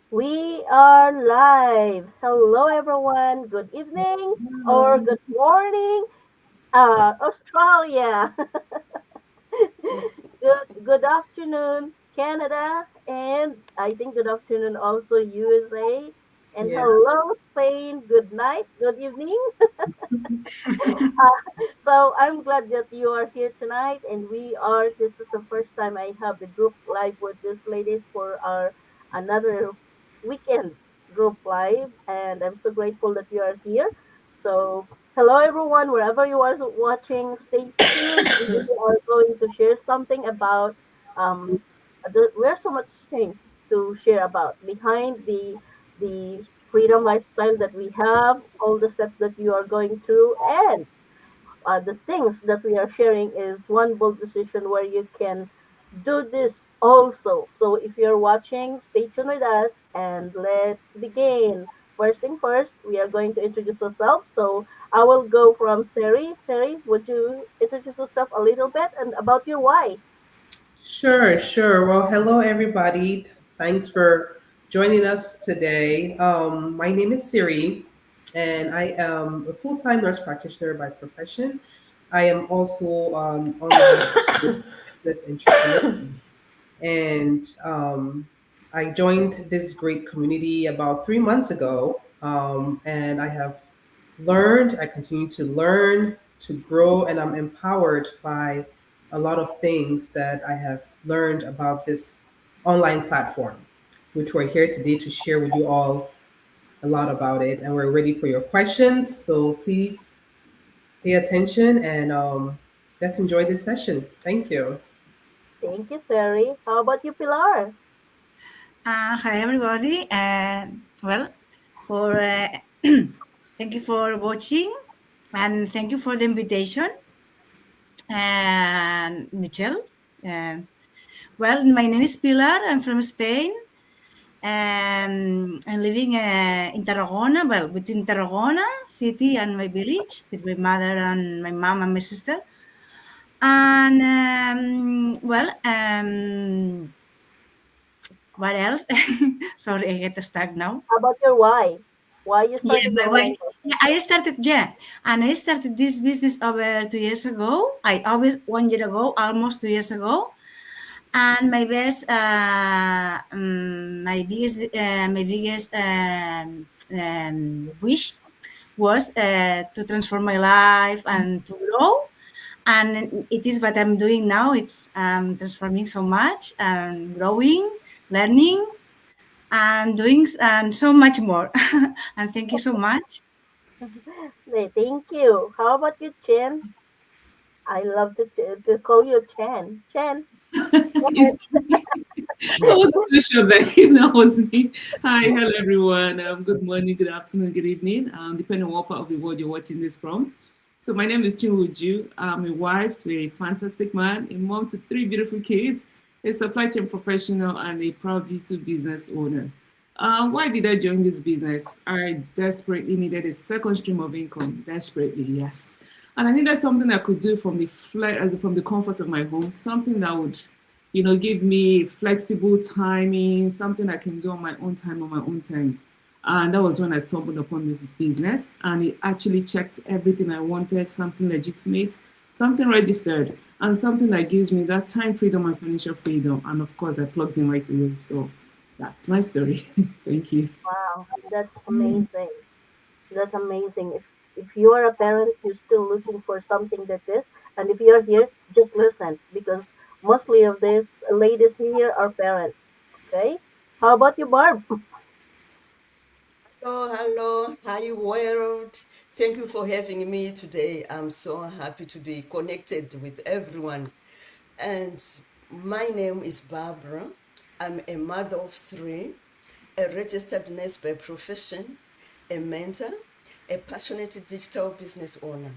We are live. Hello, everyone. Good evening or good morning, Australia. Good afternoon, Canada, and I think good afternoon also USA. And Yeah. hello, Spain. Good night. Good evening. So I'm glad that you are here tonight, and we are. This is the first time I have the group live with these ladies for our another weekend group live, and I'm so grateful that you are here. So hello everyone, wherever you are watching, stay tuned. We are going to share something about um. We have so much thing to share about behind the freedom lifestyle that we have, all the steps that you are going through, and the things that we are sharing is one bold decision where you can do this also. So if you're watching, stay tuned with us and let's begin. First thing first, we are going to introduce ourselves. So I will go from Seri. Seri, would you introduce yourself a little bit and about your why? Sure. Well, hello, everybody. Thanks for joining us today. My name is Siri, and I am a full time nurse practitioner by profession. I am also online business entrepreneur, and I joined this great community about 3 months ago. And I have learned, I continue to learn, to grow, and I'm empowered by a lot of things that I have learned about this online platform, which we're here today to share with you all a lot about it. And we're ready for your questions. So please pay attention and let's enjoy this session. Thank you. Thank you, Seri. How about you, Pilar? Hi everybody. Well, for thank you for watching and thank you for the invitation. And Michelle. Uh, well, my name is Pilar. I'm from Spain. And I'm living in Tarragona. Well, between Tarragona city and my village with my mother and my mom and my sister. And what else? Sorry, I get stuck now. How about your why? Why you Yeah, started my your way. online business? Yeah, and I started this business over 2 years ago. I always 1 year ago, almost 2 years ago. And my biggest wish was to transform my life and to grow. And it is what I'm doing now. It's transforming so much and growing, learning, and doing so much more. And thank you so much. Thank you. How about you, Chen? I love to call you Chen. Chen. It's I wasn't so sure that that was me. Hi, hello everyone. Good morning, good afternoon, good evening, depending on what part of the world you're watching this from. So my name is Chinwuju. I'm a wife to a fantastic man, a mom to three beautiful kids, a supply chain professional, and a proud digital business owner. Why did I join this business? I desperately needed a second stream of income. Desperately, yes. And I needed something I could do from from the comfort of my home, something that would give me flexible timing, something I can do on my own time, on my own terms. And that was when I stumbled upon this business. And it actually checked everything I wanted, something legitimate, something registered, and something that gives me that time freedom and financial freedom. And of course, I plugged in right away. So that's my story. Thank you. Wow, that's amazing. That's amazing. If you are a parent, you're still looking for something like this, and if you're here, just listen because mostly of these ladies here are parents. Okay. How about you, Barb? Hi world. Thank you for having me today. I'm so happy to be connected with everyone. And my name is Barbara. I'm a mother of three, a registered nurse by profession, a mentor, a passionate digital business owner.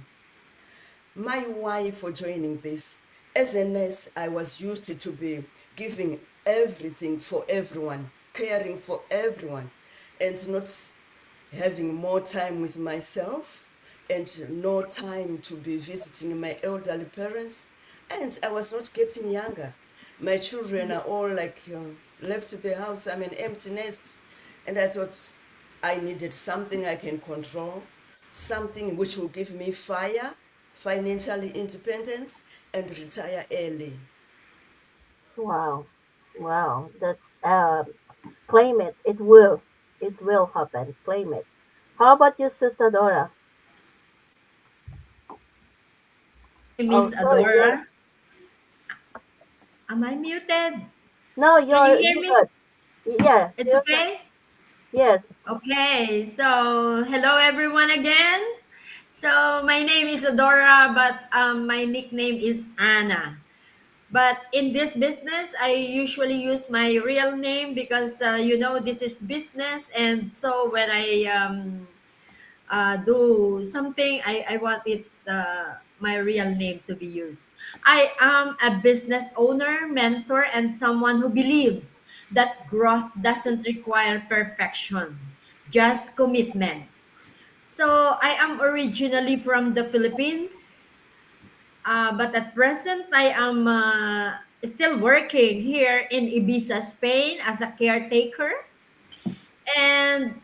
My why for joining this, as a nurse, I was used to be giving everything for everyone, caring for everyone, and not having more time with myself and no time to be visiting my elderly parents. And I was not getting younger. My children are all like left the house. I'm an empty nest. And I thought I needed something I can control, something which will give me fire, financial independence, and retire early. Wow. Wow. That's claim it. It will. It will happen. Claim it. How about you, Sister Dora? Name Oh, is sorry. You're Adora. Am I muted? no. Can you You're hear me? good. Yeah. It's You're good. okay? Yes. Okay, so hello everyone again. So my name is Adora, but my nickname is Anna. But in this business, I usually use my real name because this is business, and so when I do something, I want it my real name to be used. I am a business owner, mentor, and someone who believes that growth doesn't require perfection, just commitment. So I am originally from the Philippines, but at present I am still working here in Ibiza, Spain as a caretaker. And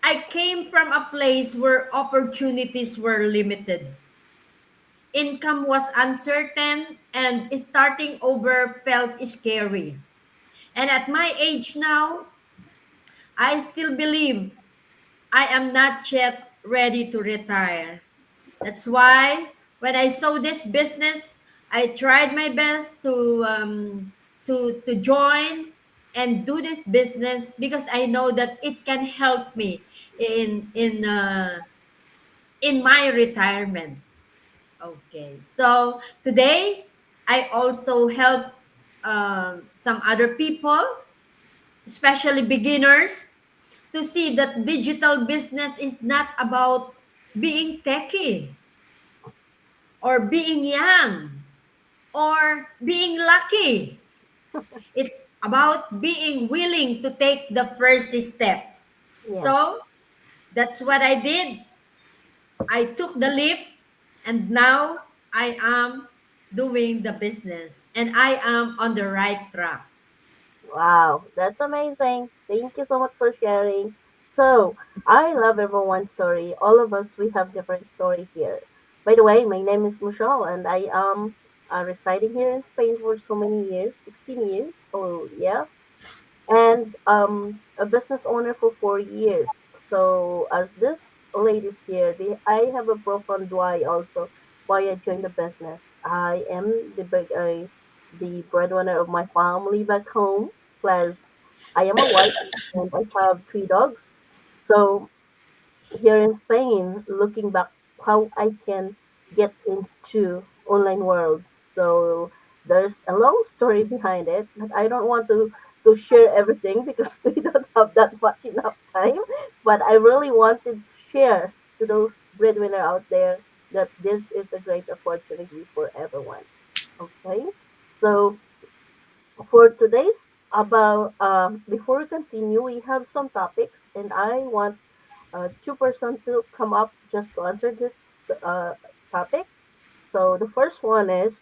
I came from a place where opportunities were limited. Income was uncertain and starting over felt scary. And at my age now, I still believe I am not yet ready to retire. That's why when I saw this business, I tried my best to join and do this business because I know that it can help me in my retirement. Okay, so today I also help some other people, especially beginners, to see that digital business is not about being techy or being young or being lucky. It's about being willing to take the first step. Yes. So that's what I did. I took the leap and now I am doing the business and I am on the right track. Wow, that's amazing. Thank you so much for sharing. So, I love everyone's story. All of us, we have different story here. By the way, my name is Michelle, and I am residing here in Spain for so many years, 16 years. Oh, yeah. And a business owner for 4 years. So, as this ladies here, I have a profound why also why I joined the business. I am the breadwinner of my family back home. Plus, I am a wife and I have 3 dogs. So here in Spain, looking back how I can get into online world. So there's a long story behind it, but I don't want to share everything because we don't have that much enough time. But I really wanted to share to those breadwinner out there that this is a great opportunity for everyone. Okay, so for today's about before we continue, we have some topics, and I want two-person to come up just to answer this uh, topic. So the first one is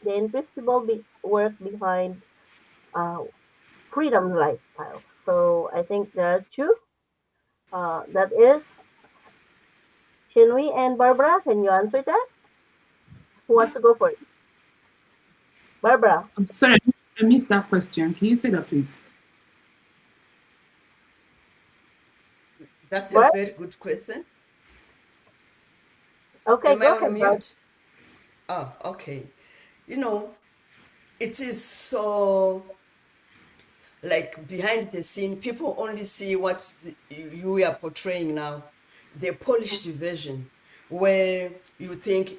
the invisible work behind uh, freedom lifestyle. So I think there are two. That is Chinwe and Barbara. Can you answer that? Who wants to go for it? Barbara. I'm sorry, I missed that question. Can you say that, please? That's a Bar. very good question. Okay, Am I go on ahead, Barb. mute? Oh, okay. You know, it is so like behind the scene, people only see what you are portraying now, the polished version, where you think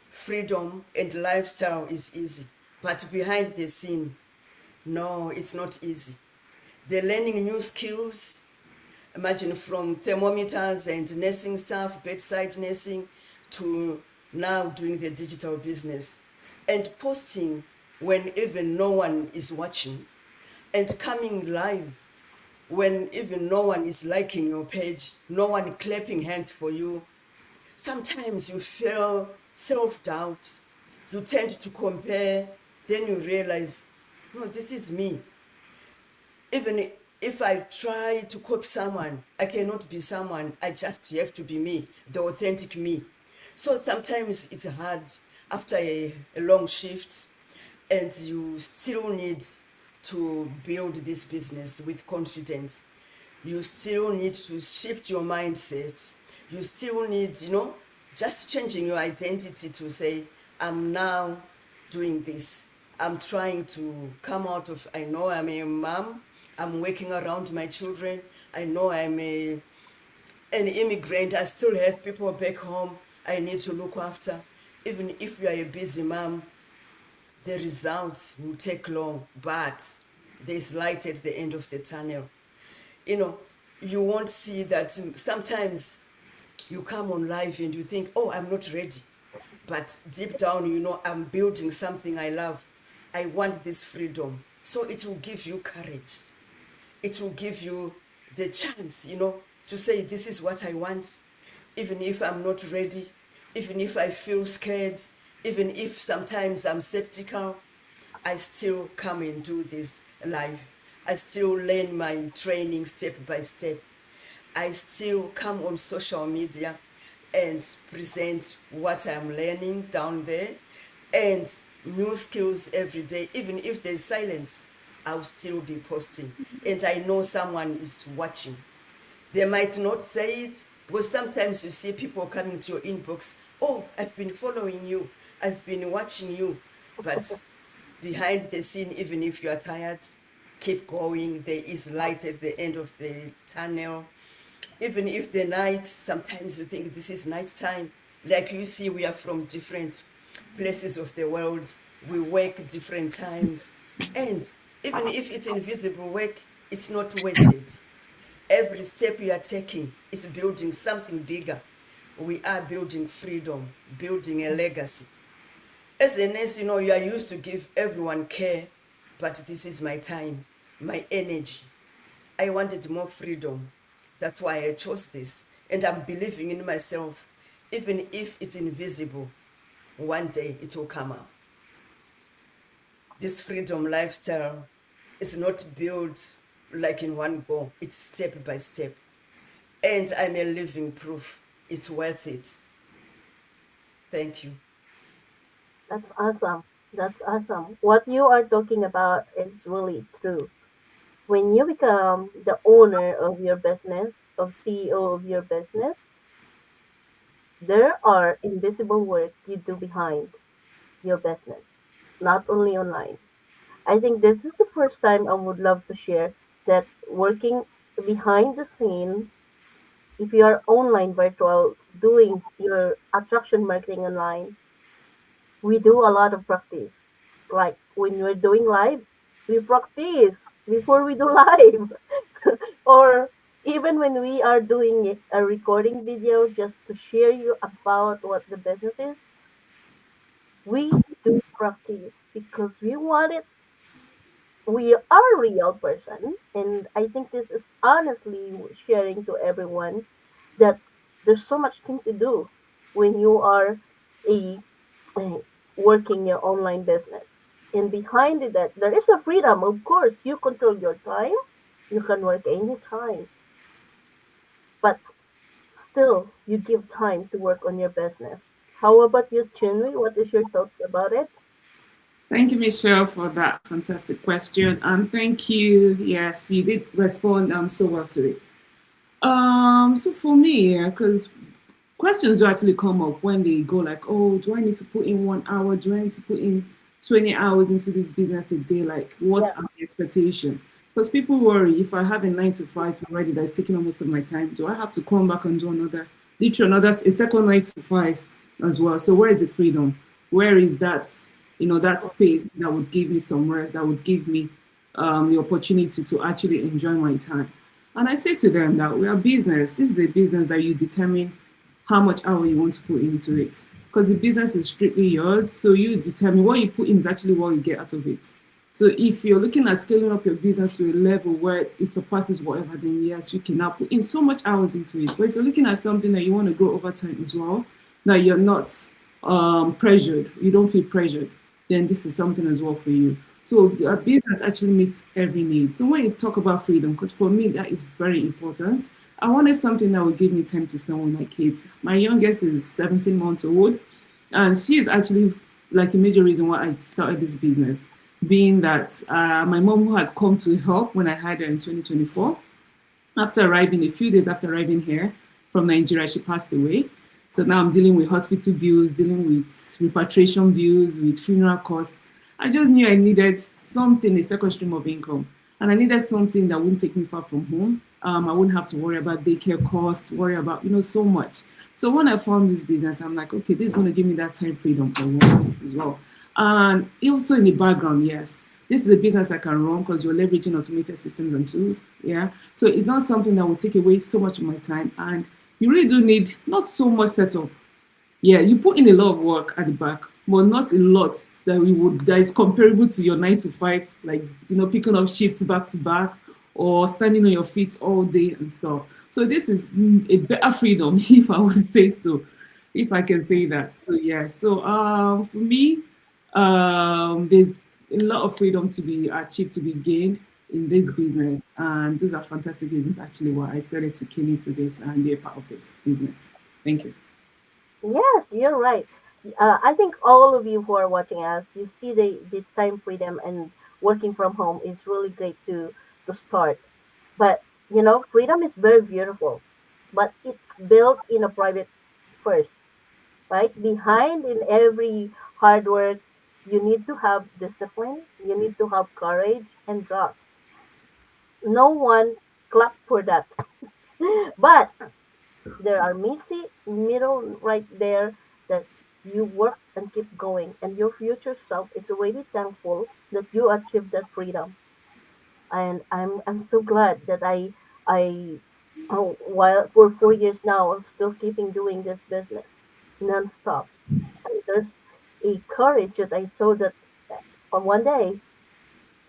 freedom and lifestyle is easy. But behind the scene, no, it's not easy. They're learning new skills. Imagine from thermometers and nursing staff, bedside nursing, to now doing the digital business and posting when even no one is watching and coming live when even no one is liking your page, no one clapping hands for you. Sometimes you feel self doubt, you tend to compare, then you realize, no, this is me. Even If I try to copy someone, I cannot be someone. I just have to be me, the authentic me. So sometimes it's hard after a long shift, and you still need to build this business with confidence. You still need to shift your mindset. You still need, just changing your identity to say, I'm now doing this. I'm trying to come out of, I know I'm a mom, I'm working around my children, I know an immigrant, I still have people back home I need to look after. Even if you are a busy mom, the results will take long, but there's light at the end of the tunnel. You know, you won't see that sometimes you come on live and you think, oh, I'm not ready. But deep down, I'm building something I love. I want this freedom. So it will give you courage. It will give you the chance, to say, this is what I want. Even if I'm not ready, even if I feel scared, even if sometimes I'm skeptical, I still come and do this live. I still learn my training step by step. I still come on social media and present what I'm learning down there and new skills every day. Even if there's silence, I'll still be posting. And I know someone is watching. They might not say it, because sometimes you see people coming to your inbox, oh, I've been following you, I've been watching you. But behind the scene, even if you are tired, keep going. There is light at the end of the tunnel. Even if the night, sometimes you think this is nighttime. Like you see, we are from different places of the world. We work different times. And even if it's invisible work, it's not wasted. Every step we are taking is building something bigger. We are building freedom, building a legacy. As a nurse, you are used to give everyone care, but this is my time, my energy. I wanted more freedom. That's why I chose this. And I'm believing in myself. Even if it's invisible, one day it will come up. This freedom lifestyle is not built like in one go. It's step by step. And I'm a living proof. It's worth it. Thank you. That's awesome. That's awesome. What you are talking about is really true. When you become the owner of your business, of CEO of your business, there are invisible work you do behind your business, not only online. I think this is the first time I would love to share that working behind the scene, if you are online virtual doing your attraction marketing online, we do a lot of practice. Like when we're doing live, we practice before we do live. Or even when we are doing a recording video just to share you about what the business is, we do practice because we want it. We are a real person, and I think this is honestly sharing to everyone that there's so much thing to do when you are a, a working your online business. And behind it, that there is a freedom. Of course, you control your time. You can work anytime, but still, you give time to work on your business. How about you, Chinwe? What is your thoughts about it? Thank you, Michelle, for that fantastic question. And thank you. Yes, you did respond so well to it. So for me, yeah, because questions do actually come up when they go like, oh, do I need to put in 1 hour? Do I need to put in 20 hours into this business a day? Like, what Yeah, are the expectation? Because people worry if I have a 9 to 5 already that's taking up most of my time, do I have to come back and do literally another, a second 9 to 5 as well? So where is the freedom? Where is that, that space that would give me some rest, that would give me the opportunity to actually enjoy my time? And I say to them that we are business. This is a business that you determine how much hour you want to put into it. Because the business is strictly yours. So you determine what you put in is actually what you get out of it. So if you're looking at scaling up your business to a level where it surpasses whatever, then yes, you can now put in so much hours into it. But if you're looking at something that you want to grow over time as well, that you're not pressured, you don't feel pressured, then this is something as well for you. So a business actually meets every need. So when you talk about freedom, because for me that is very important, I wanted something that would give me time to spend with my kids. My youngest is 17 months old, and she is actually like a major reason why I started this business. Being that my mom, who had come to help when I had her in 2024, after arriving, a few days after arriving here from Nigeria, she passed away. So now I'm dealing with hospital bills, dealing with repatriation bills, with funeral costs. I just knew I needed something, a second stream of income. And I needed something that wouldn't take me far from home. I wouldn't have to worry about daycare costs, worry about, so much. So when I found this business, I'm like, okay, this is going to give me that time freedom I want as well. And also in the background, yes, this is a business I can run because you're leveraging automated systems and tools. Yeah. So it's not something that will take away so much of my time. And you really do need not so much setup. Yeah, you put in a lot of work at the back, but not a lot that is comparable to your 9 to 5, like picking up shifts back to back or standing on your feet all day and stuff. So this is a better freedom, if I would say so, if I can say that. So yeah, so for me, there's a lot of freedom to be achieved, to be gained in this business, and those are fantastic reasons actually why I decided to key into this and be a part of this business. Thank you. Yes, you're right. I think all of you who are watching us, you see the time freedom and working from home is really great to start. But freedom is very beautiful, but it's built in a private first, right? Behind in every hard work, you need to have discipline, you need to have courage and trust. No one clapped for that. But there are messy middle right there that you work and keep going, and your future self is already thankful that you achieved that freedom. And I'm so glad that I while for 4 years now I'm still keeping doing this business nonstop. And there's a courage that I saw that on one day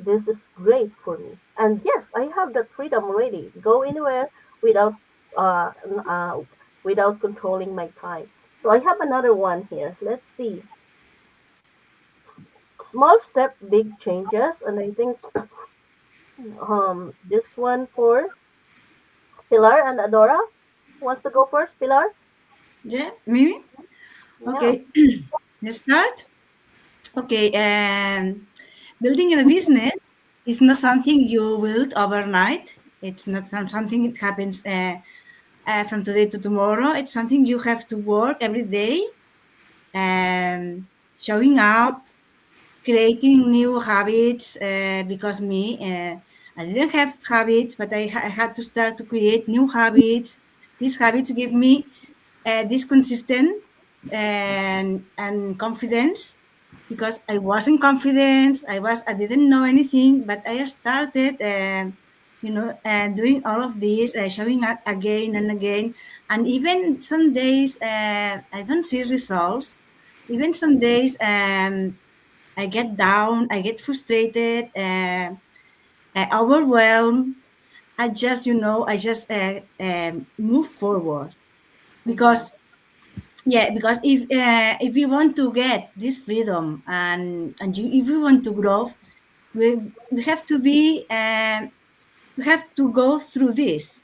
this is great for me. And yes, I have that freedom already. Go anywhere without without controlling my time. So I have another one here. Let's see. Small step, big changes, and I think this one for Pilar and Adora. Who wants to go first? Pilar? Yeah, maybe. Yeah. Okay, let's start. Okay, building a business is not something you build overnight. It's not something that happens from today to tomorrow. It's something you have to work every day and showing up, creating new habits. Because me, I didn't have habits, but I had to start to create new habits. These habits give me this consistent and confidence, because I wasn't confident. I didn't know anything, but I started, doing all of this, showing up again and again. And even some days I don't see results. Even some days I get down, I get frustrated, overwhelmed. I just move forward, Mm-hmm. because because if you want to get this freedom, if you want to grow, we have to be we have to go through this.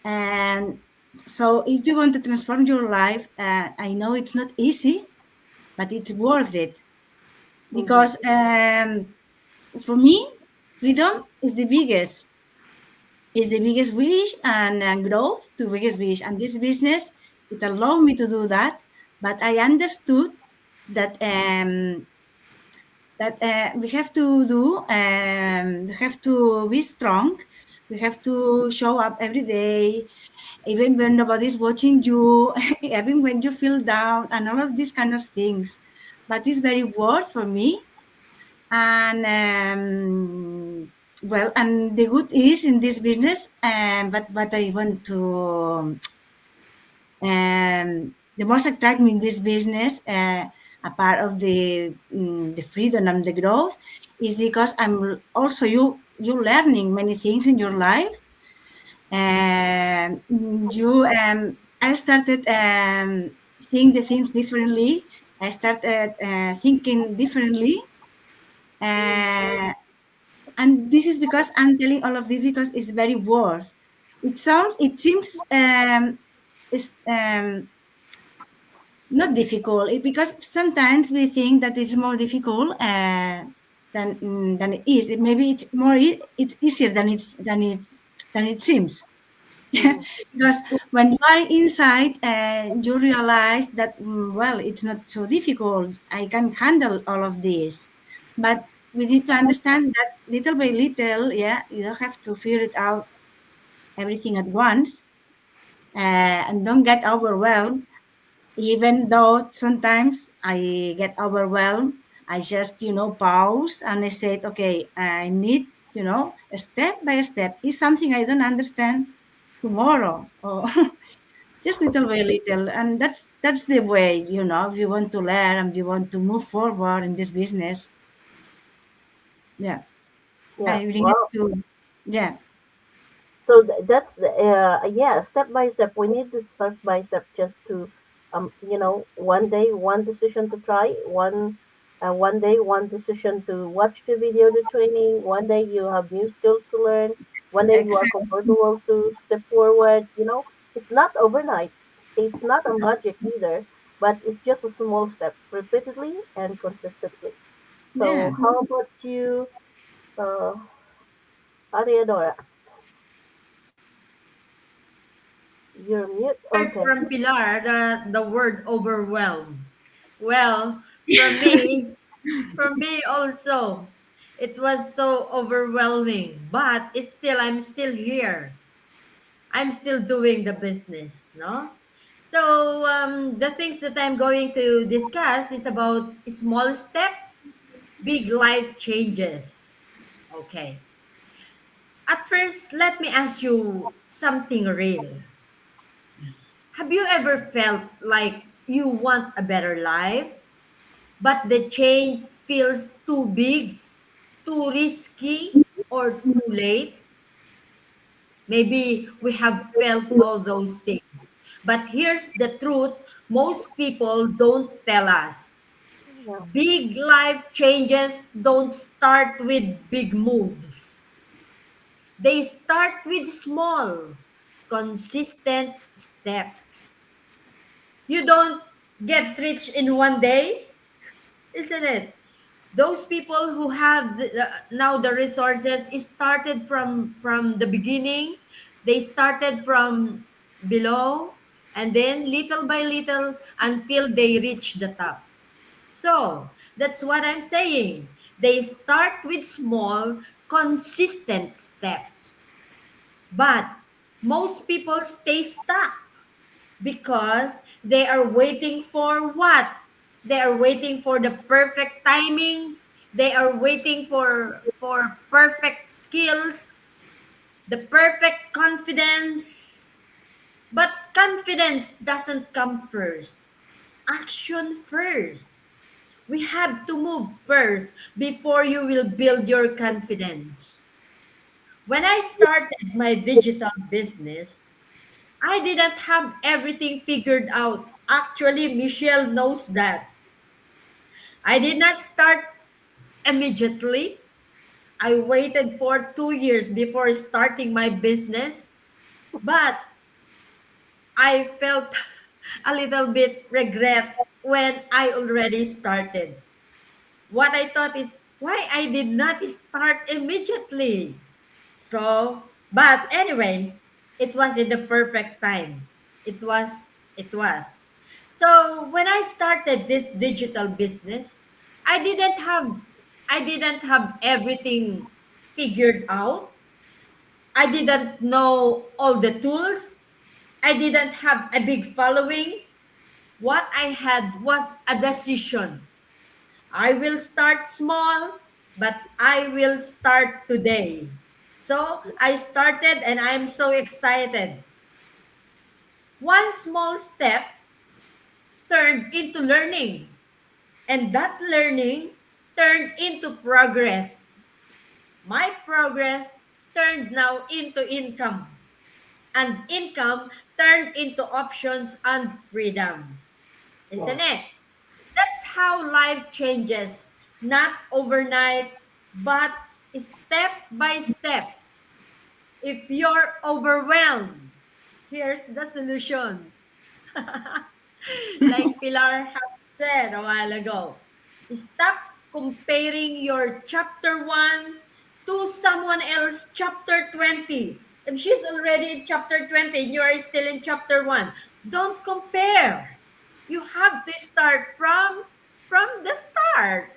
And so if you want to transform your life, I know it's not easy, but it's worth it, Mm-hmm. because for me, freedom is the biggest wish, and growth the biggest wish. And this business, it allowed me to do that. But I understood that we have to we have to be strong. We have to show up every day, even when nobody's watching you, even when you feel down, and all of these kind of things. But it's very worth for me. And well, and the good is in this business, but what I want to the most attract me in this business, a part of the freedom and the growth, is because I'm also you learning many things in your life. You I started seeing the things differently. I started thinking differently. Uh, and this is because I'm telling all of this because it's very worth. It seems it's not difficult because sometimes we think that it's more difficult than it is. Maybe it's it's easier than it seems. Mhm. Because when you are inside, you realize that well, it's not so difficult. I can handle all of this, but we need to understand that little by little, yeah, you don't have to figure it out everything at once, and don't get overwhelmed. Even though sometimes I get overwhelmed, I just pause and I said, okay, I need step by step. Is something I don't understand tomorrow, or just little by little, and that's the way. If you want to learn and you want to move forward in this business, yeah, Yeah. I really need Well, to, yeah, so that's yeah, step by step. We need to step by step just to one day one decision to try, one day one decision to watch the video, the training. One day you have new skills to learn. One day you are exactly, comfortable to step forward. It's not overnight. It's not a magic either, but it's just a small step, repeatedly and consistently. So yeah. how about you, uh, Ariadora? You're mute. Heard Okay. from Pilar the word overwhelm. Well, from me, from me also, it was so overwhelming. But still, I'm still here. I'm still doing the business, no? So the things that I'm going to discuss is about small steps, big life changes. Okay. At first, let me ask you something real. Have you ever felt like you want a better life, but the change feels too big, too risky, or too late? Maybe we have felt all those things. But here's the truth, most people don't tell us. Yeah. Big life changes don't start with big moves. They start with small, consistent steps. You don't get rich in one day, isn't it? Those people who have now the resources started from the beginning. They started from below, and then little by little until they reach the top. So that's what I'm saying. They start with small, consistent steps. But most people stay stuck because they are waiting for what? They are waiting for the perfect timing. They are waiting for perfect skills, the perfect confidence. But confidence doesn't come first. Action first. We have to move first before you will build your confidence. When I started my digital business, I didn't have everything figured out. Actually, Michelle knows that. I did not start immediately. I waited for 2 years before starting my business, but I felt a little bit regret when I already started. What I thought is why I did not start immediately. So, but anyway, it was in the perfect time. It was, it was. So when I started this digital business, I didn't have I didn't have everything figured out. I didn't know all the tools. I didn't have a big following. What I had was a decision. I will start small, but I will start today. So I started and I'm so excited. One small step turned into learning, and that learning turned into progress. My progress turned now into income, and income turned into options and freedom. Yeah. Isn't it? That's how life changes not overnight, but step by step. If you're overwhelmed, here's the solution. Like Pilar have said a while ago, stop comparing your chapter 1 to someone else chapter 20. If she's already in chapter 20 and you are still in chapter 1, don't compare. You have to start from the start.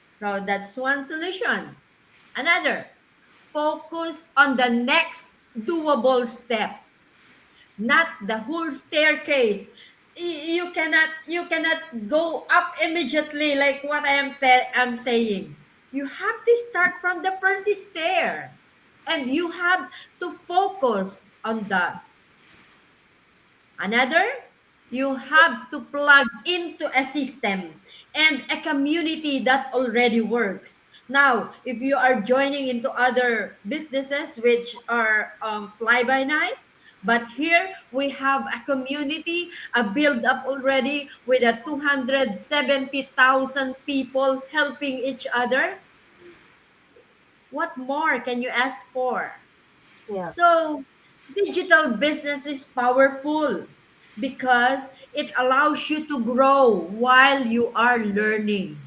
So that's one solution. Another, focus on the next doable step, not the whole staircase. You cannot go up immediately like what I'm saying. You have to start from the first stair, and you have to focus on that. Another, you have to plug into a system and a community that already works. Now, if you are joining into other businesses which are fly by night, but here we have a community, a build up already with a 270,000 people helping each other. What more can you ask for? Yeah. So, digital business is powerful because it allows you to grow while you are learning.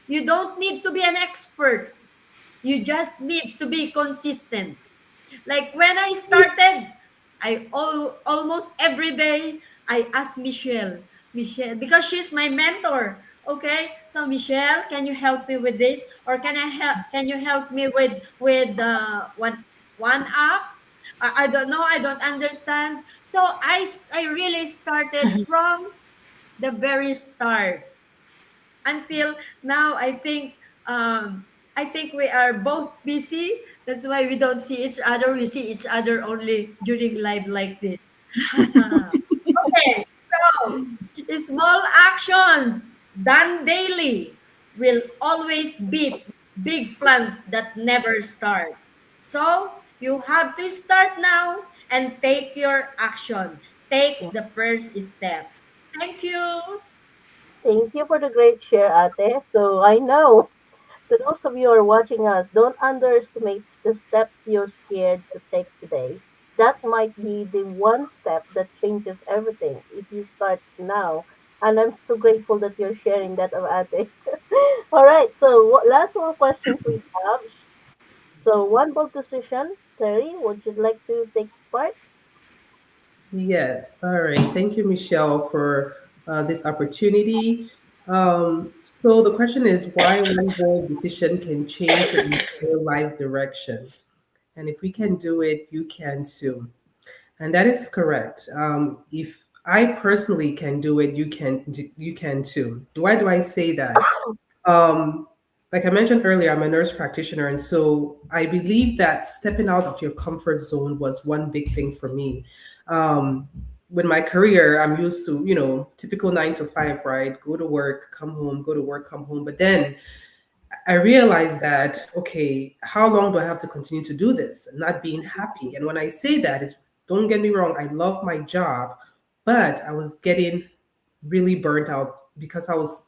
You don't need to be an expert, you just need to be consistent. Like when I started, almost every day I ask Michelle, because she's my mentor. Okay, so Michelle, can you help me with this, or Can you help me with one app? I don't know. I don't understand. So I really started from the very start until now. I think we are both busy. That's why we don't see each other. We see each other only during live like this. Okay, so small actions done daily will always beat big plans that never start. So you have to start now and take your action. Yeah. Take the first step. Thank you. Thank you for the great share, Ate. So I know to those of you who are watching us, don't underestimate the steps you're scared to take today. That might be the one step that changes everything if you start now. And I'm so grateful that you're sharing that, Ate. All right, so last more questions we have. So one bold decision, Terry, would you like to take part? Yes. All right. Thank you, Michelle, for this opportunity. So the question is why one bold decision can change your entire life direction. And if we can do it, you can too. And that is correct. If I personally can do it, you can too. Why do I say that? Um, like I mentioned earlier, I'm a nurse practitioner, and so I believe that stepping out of your comfort zone was one big thing for me. Um, with my career, I'm used to, typical 9 to 5, right? Go to work, come home, go to work, come home. But then I realized that, okay, how long do I have to continue to do this and not being happy? And when I say that, is don't get me wrong, I love my job, but I was getting really burnt out because I was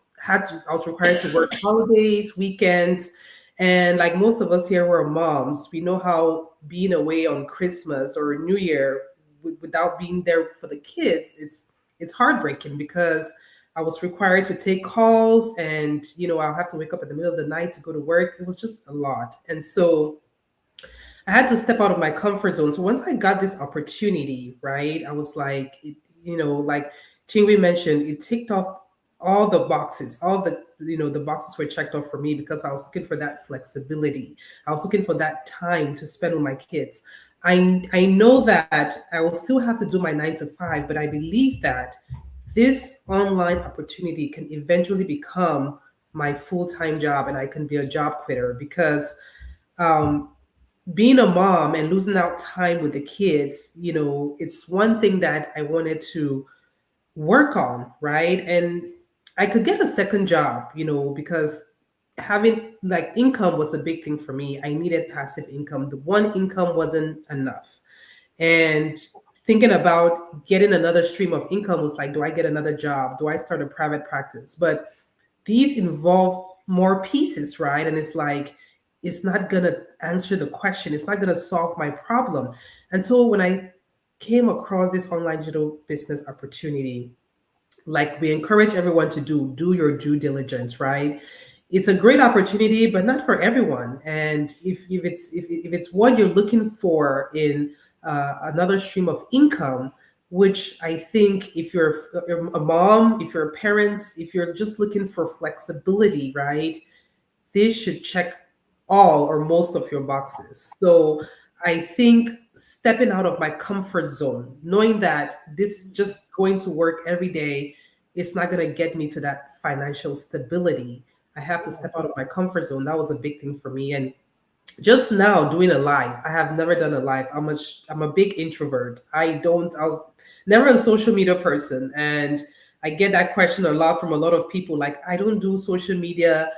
required to work holidays, weekends, and like most of us here were moms. We know how being away on Christmas or New Year without being there for the kids, it's heartbreaking because I was required to take calls and I'll have to wake up in the middle of the night to go to work. It was just a lot. And so I had to step out of my comfort zone. So once I got this opportunity, right, I was like, like Chingwe mentioned, it ticked off all the boxes, all the boxes were checked off for me because I was looking for that flexibility. I was looking for that time to spend with my kids. I know that I will still have to do my 9 to 5, but I believe that this online opportunity can eventually become my full-time job and I can be a job quitter because um, being a mom and losing out time with the kids, it's one thing that I wanted to work on, right? And I could get a second job, because having like income was a big thing for me. I needed passive income. The one income wasn't enough. And thinking about getting another stream of income was like, do I get another job? Do I start a private practice? But these involve more pieces, right? And it's like, it's not going to answer the question, it's not going to solve my problem. And so when I came across this online digital business opportunity, like we encourage everyone to do your due diligence, right? It's a great opportunity, but not for everyone. And if it's what you're looking for in another stream of income, which I think if you're a mom, if you're a parent, if you're just looking for flexibility, right, this should check all or most of your boxes. So I think stepping out of my comfort zone, knowing that this just going to work every day, it's not going to get me to that financial stability. I have to Yeah. step out of my comfort zone. That was a big thing for me. And just now doing a live, I have never done a live. I'm a big introvert. I was never a social media person. And I get that question a lot from a lot of people, like, I don't do social media.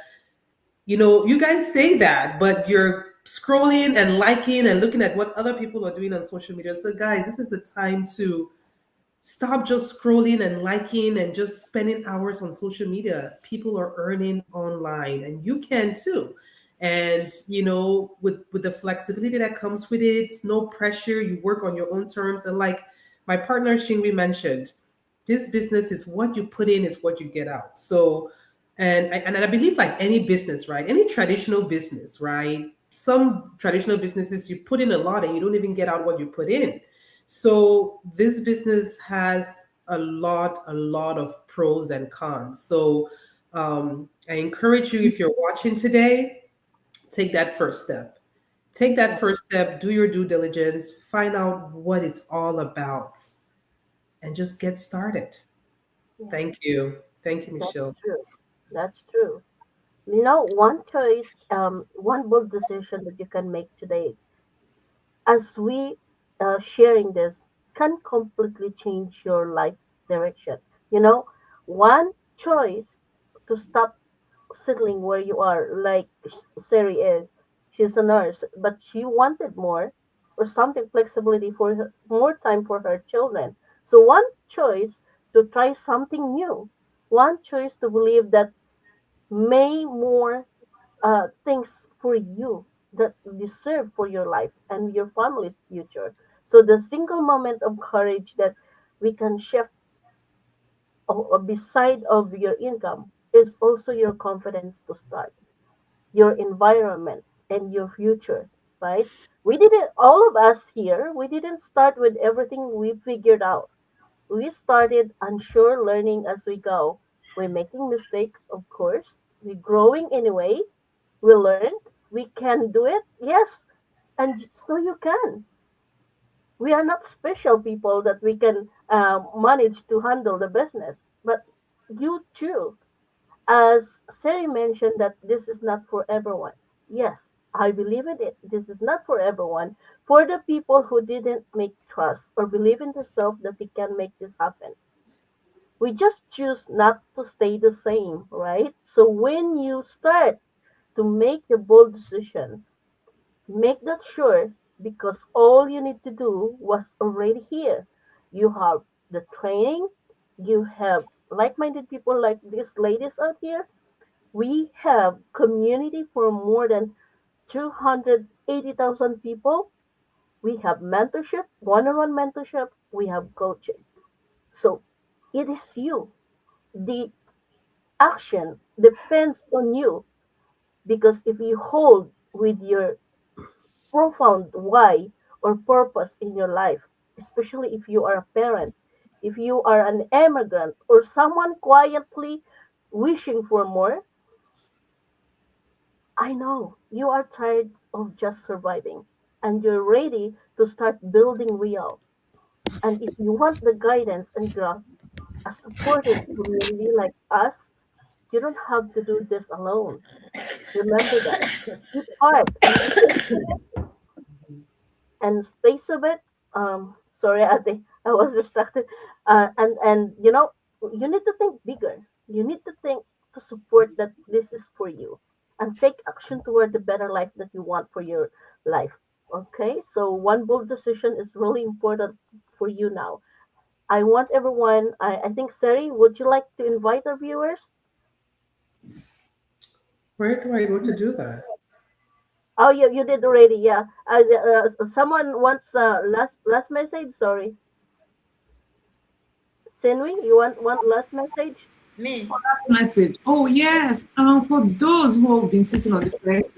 You guys say that, but you're scrolling and liking and looking at what other people are doing on social media. So, guys, this is the time to stop just scrolling and liking and just spending hours on social media. People are earning online, and you can too. And with the flexibility that comes with it, no pressure. You work on your own terms, and like my partner Shingri mentioned, this business is what you put in is what you get out. So, and I believe like any business, right? Any traditional business, right? Some traditional businesses you put in a lot and you don't even get out what you put in. So this business has a lot of pros and cons. So I encourage you, if you're watching today, take that first step. Take Yeah. that first step, do your due diligence, find out what it's all about, and just get started. Yeah. Thank you. Thank you, That's Michelle. true. That's true. One choice, one bold decision that you can make today, as we sharing this, can completely change your life direction. You know, one choice to stop settling where you are, like Sari is. She's a nurse, but she wanted more or something flexibility for her, more time for her children. So one choice to try something new, one choice to believe that may more things for you that deserve for your life and your family's future. So the single moment of courage that we can shift beside of your income is also your confidence to start, your environment and your future, right? We didn't, all of us here, we didn't start with everything we figured out. We started unsure, learning as we go. We're making mistakes, of course. We're growing anyway. We learned we can do it. Yes, and so you can. We are not special people that we can manage to handle the business, but you too. As Sari mentioned, that this is not for everyone. Yes, I believe in it. This is not for everyone. For the people who didn't make trust or believe in themselves that they can make this happen. We just choose not to stay the same, right? So when you start to make the bold decision, make that sure, because all you need to do was already here. You have the training, you have like-minded people like these ladies out here. We have community for more than 280,000 people. We have mentorship, one-on-one mentorship, we have coaching. So it is you. The action depends on you, because if you hold with your profound why or purpose in your life, especially if you are a parent, if you are an immigrant, or someone quietly wishing for more, I know you are tired of just surviving and you're ready to start building real. And if you want the guidance and growth, a supportive community like us, you don't have to do this alone. Remember that. Be part and be patient and space of it. Sorry, Ate, I was distracted. And you need to think bigger. You need to think to support that this is for you, and take action toward the better life that you want for your life. Okay, so one bold decision is really important for you now. I want everyone. I think Sari, would you like to invite our viewers? Where do I go to do that? Oh, you did already. Yeah. Someone wants last message. Sorry, Sinwi, you want last message? Me. Last message. Oh yes. For those who have been sitting on the fence,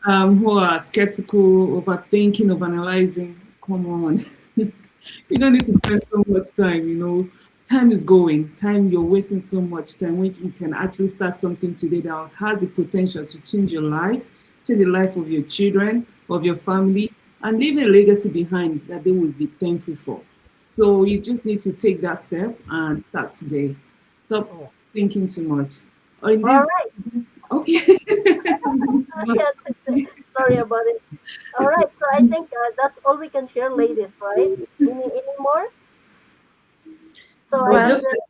who are skeptical, overthinking, overanalyzing. Come on. You don't need to spend so much time, Time is going. Time, you're wasting so much time when you can actually start something today that has the potential to change your life, change the life of your children, of your family, and leave a legacy behind that they will be thankful for. So you just need to take that step and start today. Stop Yeah. thinking too much. Or in All this, right. okay. Too much. Yeah, sorry about it. All It's right. So I think that's all we can share, ladies. Right? Any more? So I Oh, think Well, just that.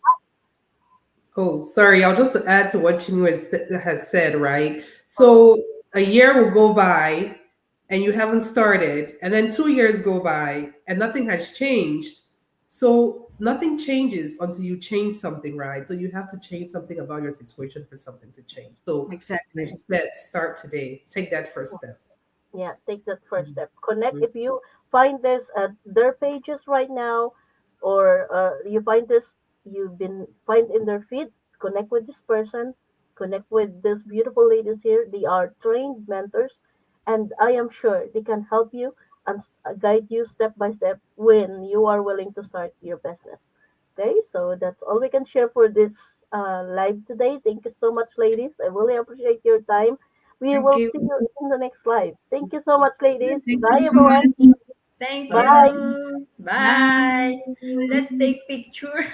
Oh, sorry. I'll just add to what Chinwe has said, right? Oh, So a year will go by and you haven't started, and then 2 years go by and nothing has changed. So nothing changes until you change something, right? So you have to change something about your situation for something to change. So like exactly. you said, start today. Take that first step. yeah, take that first Mhm. step. Connect. If you find this at their pages right now, or you find this, you've been find in their feed, connect with this person, connect with these beautiful ladies here. They are trained mentors, and I am sure they can help you and guide you step by step when you are willing to start your business. Okay, so that's all we can share for this live today. Thank you so much, ladies. I really appreciate your time. We Thank will you. see you in the next live. Thank you so much, ladies. Thank Bye, you so everyone. much. Thank Bye. you. Bye. Bye. Let's take picture.